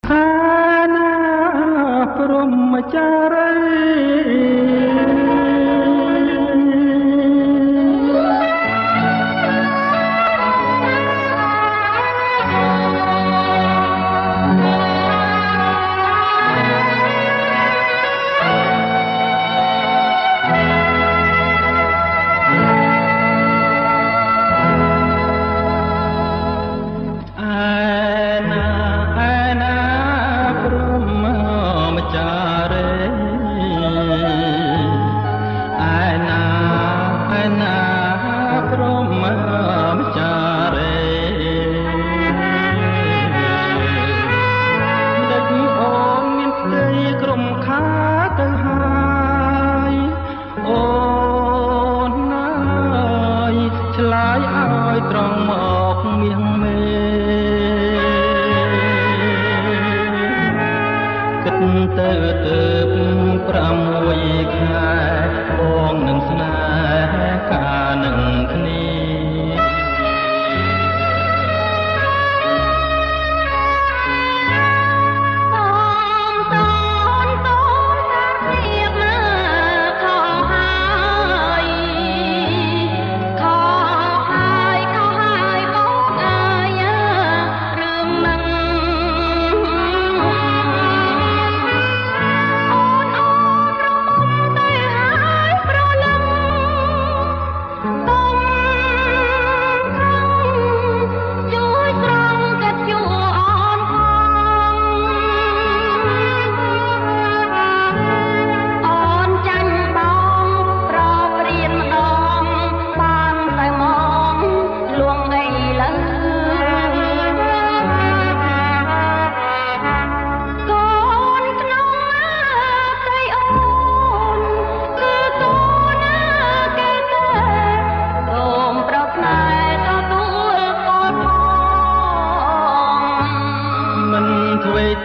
ណាព្រហ្មចារីត្រង់មកមៀងមេគិតទៅ6 ខែបងនឹងស្នេហ៍ការនឹងគ្នា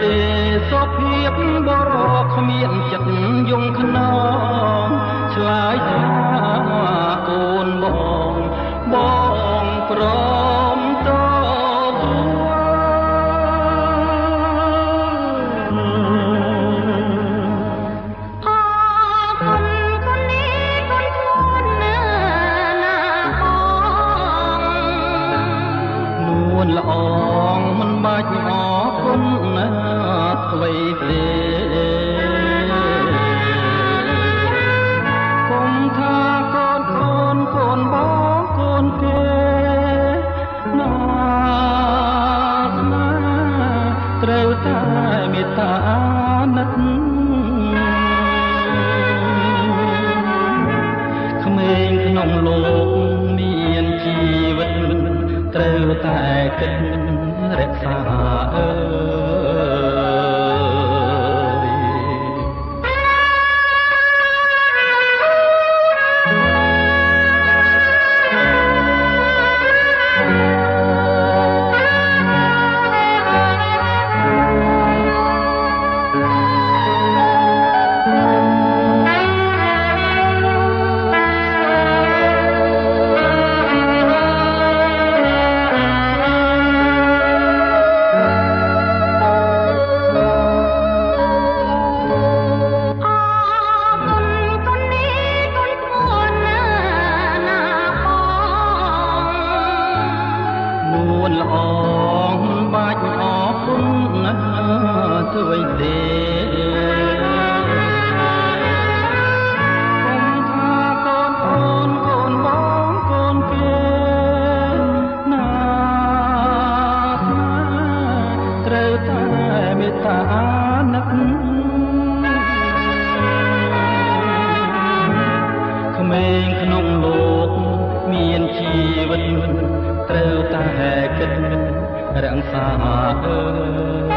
ទេសុភាពបរោគ្មានចិត្តយងខ្នងឆ្លើយថាកូនបងព្រមតព្រួអគុណនេះគុណខ្លួនណាបងនួនល្អងមិនបាច់អគុណណាអ្វីទេកុំថាកូនបងកូនគេណាស្មាត្រូវតែមេត្តាណិតក្មេងក្នុងលោកមានជីវិតត្រូវតែគិតរក្សាអើល្អងបាច់អរគុណណាធ្វើទេកុំថាកូនបងកូនគេណាស្មាត្រូវតែមេត្តាណិតក្មេងក្នុងលោកមានជីវិតត្រូវតែគិតរក្សាអើ